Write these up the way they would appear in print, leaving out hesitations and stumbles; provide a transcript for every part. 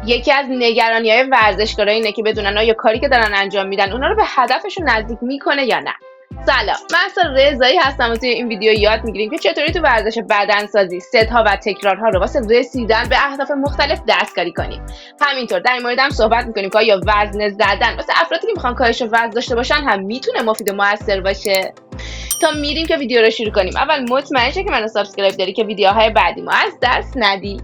یکی از نگرانی‌های ورزشکارا اینه که بدونن آیا کاری که دارن انجام میدن اونا رو به هدفشون نزدیک میکنه یا نه. سلام، من اصلا رضایی هستم و توی این ویدیو یاد میگیریم که چطوری تو ورزش بدنسازی ست‌ها و تکرارها رو واسه رسیدن به اهداف مختلف دستکاری کنیم. همینطور در این مورد هم صحبت میکنیم که آیا وزن زدن واسه افرادی که میخوان کاهش وزن داشته باشن هم میتونه مفید و موثر باشه. تا میریم که ویدیو رو شروع کنیم، اول مطمئن شه که منو سابسکرایب داری که ویدیوهای بعدیمو از دست ندی.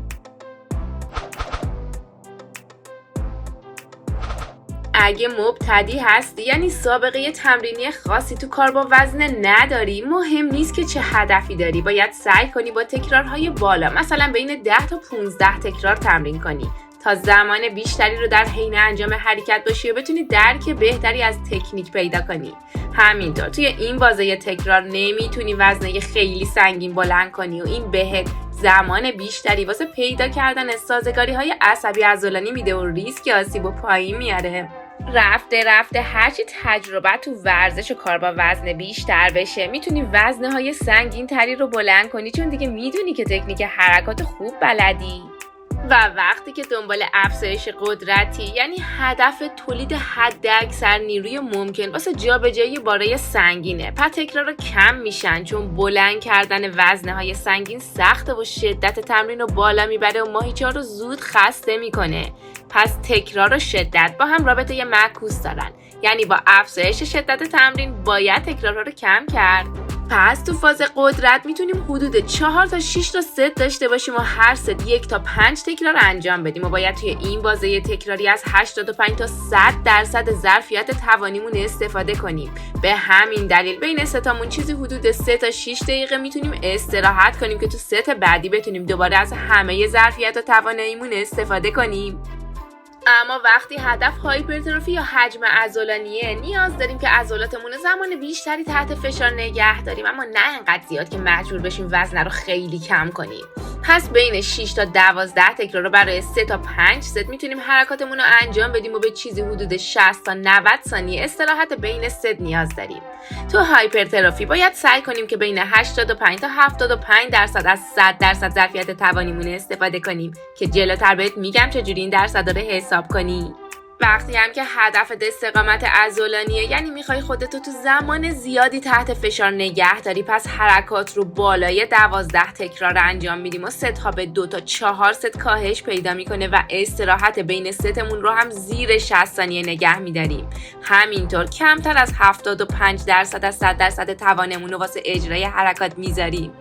اگه مبتدی هستی، یعنی سابقه تمرینی خاصی تو کار با وزن نداری، مهم نیست که چه هدفی داری. باید سعی کنی با تکرارهای بالا، مثلا بین 10 تا 15 تکرار تمرین کنی تا زمان بیشتری رو در حین انجام حرکت باشی و بتونی درک بهتری از تکنیک پیدا کنی. همینطور توی این بازه تکرار نمیتونی وزنه خیلی سنگین بلند کنی و این بهت زمان بیشتری واسه پیدا کردن سازگاری‌های عصبی عضلانی میده و ریسک آسیب و پایین میاره. رفته هرچی تجربه تو ورزش و کار با وزن بیشتر بشه، میتونی وزنه‌های سنگین تری رو بلند کنی، چون دیگه میدونی که تکنیک حرکات خوب بلدی. و وقتی که دنبال افزایش قدرتی، یعنی هدف تولید حداکثر نیروی ممکن واسه جابجایی بارای سنگینه، پس تکرارا کم میشن، چون بلند کردن وزنه‌های سنگین سخته و شدت تمرین رو بالا میبره و ماهیچه‌ها رو زود خسته میکنه. پس تکرار و شدت با هم رابطه معکوس دارن، یعنی با افزایش شدت تمرین باید تکرارها رو کم کرد. پس تو فاز قدرت میتونیم حدود 4 تا 6 تا ست داشته باشیم و هر ست 1 تا 5 تکرار انجام بدیم و باید توی این بازه تکراری از 85 تا 100% ظرفیت توانیمون استفاده کنیم. به همین دلیل بین ستامون چیزی حدود 3 تا 6 دقیقه میتونیم استراحت کنیم که تو ست بعدی بتونیم دوباره از همه ظرفیت و تواناییمون استفاده کنیم. اما وقتی هدف هایپرتروفی یا حجم عضلانیه، نیاز داریم که عضلاتمون زمان بیشتری تحت فشار نگه داریم، اما نه انقدر زیاد که مجبور بشیم وزن رو خیلی کم کنیم. پس بین 6 تا 12 تکرار رو برای 3 تا 5 ست میتونیم حرکاتمون رو انجام بدیم و به چیزی حدود 60 تا 90 ثانیه استراحت بین ست نیاز داریم. تو هایپرتروفی باید سعی کنیم که بین 85 تا 75% از 100% ظرفیت توانیمون استفاده کنیم که جلوتر بهت میگم چجوری این درصدا رو حساب کنی. وقتی هم که هدفت استقامت عضلانیه، یعنی میخوای خودتو تو زمان زیادی تحت فشار نگه داری، پس حرکات رو بالای 12 تکرار انجام میدیم و ست‌ها به 2 تا 4 ست کاهش پیدا میکنه و استراحت بین ستمون رو هم زیر 60 ثانیه نگه میداریم. همینطور کمتر از 75% از 100% توانمون رو واسه اجرای حرکات میذاریم.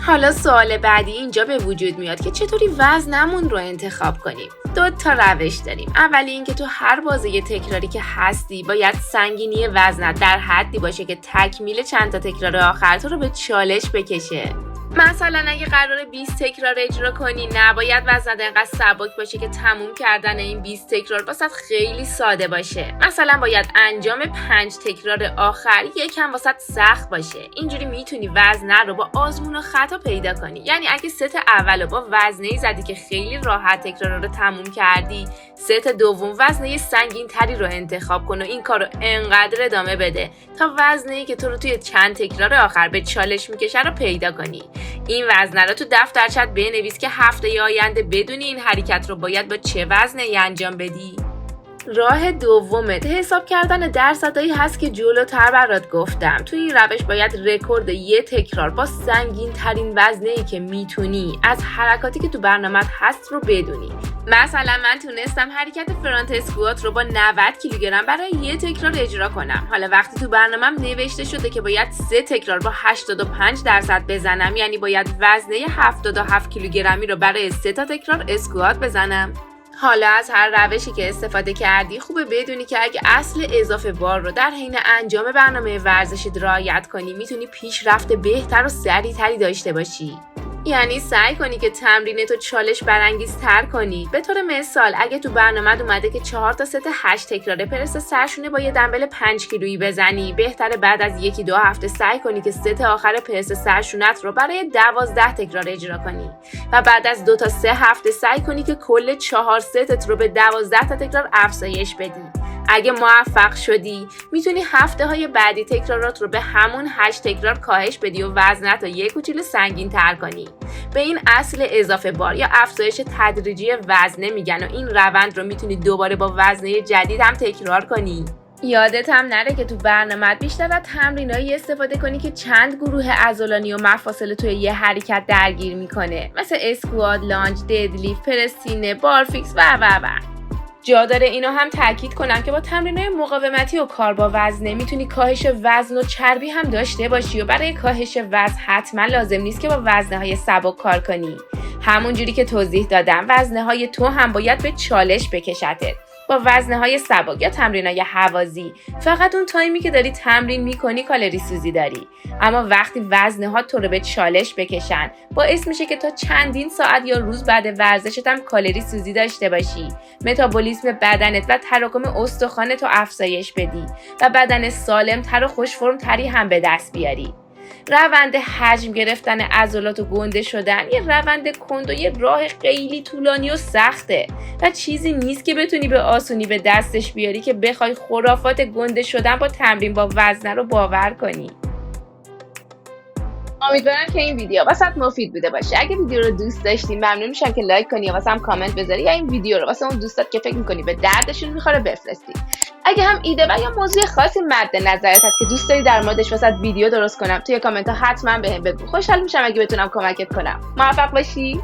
حالا سوال بعدی اینجا به وجود میاد که چطوری وزنمون رو انتخاب کنیم. 2 تا روش داریم. اولی این که تو هر بازه تکراری که هستی باید سنگینی وزنت در حدی باشه که تکمیل چند تا تکرار آخر تو رو به چالش بکشه. مثلا اگه قراره 20 تکرار اجرا کنی، نباید وزنت انقدر سبک باشه که تموم کردن این 20 تکرار واسط خیلی ساده باشه. مثلا باید انجام 5 تکرار آخر یکم واسط سخت باشه. اینجوری میتونی وزنه رو با آزمون و خطا پیدا کنی. یعنی اگه ست اولو با وزنه‌ای زدی که خیلی راحت تکرار رو تموم کردی، ست دوم وزنه سنگین تری رو انتخاب کن و این کارو انقدر ادامه بده تا وزنه‌ای که تو رو توی چند تکرار آخر به چالش میکشه رو پیدا کنی. این وزنه رو تو دفترچت بنویس که هفته آینده بدونی این حرکت رو باید با چه وزنی انجام بدی. راه دومت حساب کردن درصدایی هست که جلوتر برات گفتم. توی این روش باید رکورد یه تکرار با سنگین ترین وزنه‌ای که میتونی از حرکاتی که تو برنامه‌ت هست رو بدونی. مثلا من تونستم حرکت فرانت اسکوات رو با 90 کیلوگرم برای یه تکرار اجرا کنم. حالا وقتی تو برنامه‌م نوشته شده که باید 3 تکرار با 85% بزنم، یعنی باید وزنه 77 کیلوگرمی رو برای 3 تا تکرار اسکوات بزنم. حالا از هر روشی که استفاده کردی خوبه بدونی که اگه اصل اضافه بار رو در حین انجام برنامه ورزشی رعایت کنی، میتونی پیشرفت بهتر و سریعتری داشته باشی. یعنی سعی کنی که تمرینتو چالش برانگیزتر کنی. به طور مثال اگه تو برنامه‌ت اومده که 4 تا ست 8 تکرار پرس سرشونه با یه دمبل 5 کیلویی بزنی، بهتره بعد از 1-2 هفته سعی کنی که ست آخر پرس سرشونت رو برای 12 تکرار اجرا کنی و بعد از 2 تا 3 هفته سعی کنی که کل 4 ستت رو به 12 تا تکرار افزایش بدی. اگه موفق شدی میتونی هفته‌های بعدی تکرارات رو به همون 8 تکرار کاهش بدی و وزنت رو یک کوچولو سنگین تر کنی. به این اصل اضافه بار یا افزایش تدریجی وزنه میگن و این روند رو میتونی دوباره با وزنه جدید هم تکرار کنی. یادت هم نره که تو برنامه‌ات بیشتر از تمرینایی استفاده کنی که چند گروه عضلانی و مفاصل توی یه حرکت درگیر میکنه، مثل اسکوات، لانج، ددلیفت، پرس سینه، بارفیکس و. جا داره اینو هم تاکید کنم که با تمرینای مقاومتی و کار با وزنه میتونی کاهش وزن و چربی هم داشته باشی و برای کاهش وزن حتما لازم نیست که با وزنه‌های سبک کار کنی. همونجوری که توضیح دادم وزنه‌های تو هم باید به چالش بکشتت. با وزنه‌های سبک یا تمرینای هوازی فقط اون تایمی که داری تمرین میکنی کالری سوزی داری، اما وقتی وزنه‌ها تو رو به چالش بکشن باعث میشه که تا چندین ساعت یا روز بعد ورزشت هم کالری سوزی داشته باشی، متابولیسم بدنت و تراکم استخوانت رو افزایش بدی و بدن سالم‌تر و خوش‌فرم‌تری هم به دست بیاری. روند حجم گرفتن عضلات و گنده شدن یه روند کند و یه راه خیلی طولانی و سخته و چیزی نیست که بتونی به آسونی به دستش بیاری که بخوای خرافات گنده شدن با تمرین با وزنه رو باور کنی. امیدوارم که این ویدیو واسات مفید بوده باشه. اگه ویدیو رو دوست داشتی ممنون میشم که لایک کنی یا واسم کامنت بذاری یا این ویدیو رو واسه اون دوستات که فکر می‌کنی به دردشون میخوره بفرستی. اگه هم ایده و یا موضوع خاصی مد نظرت هست که دوست داری در موردش واسات ویدیو درست کنم توی کامنت ها حتما بهم بگو. خوشحال میشم اگه بتونم کمکت کنم. موفق باشی.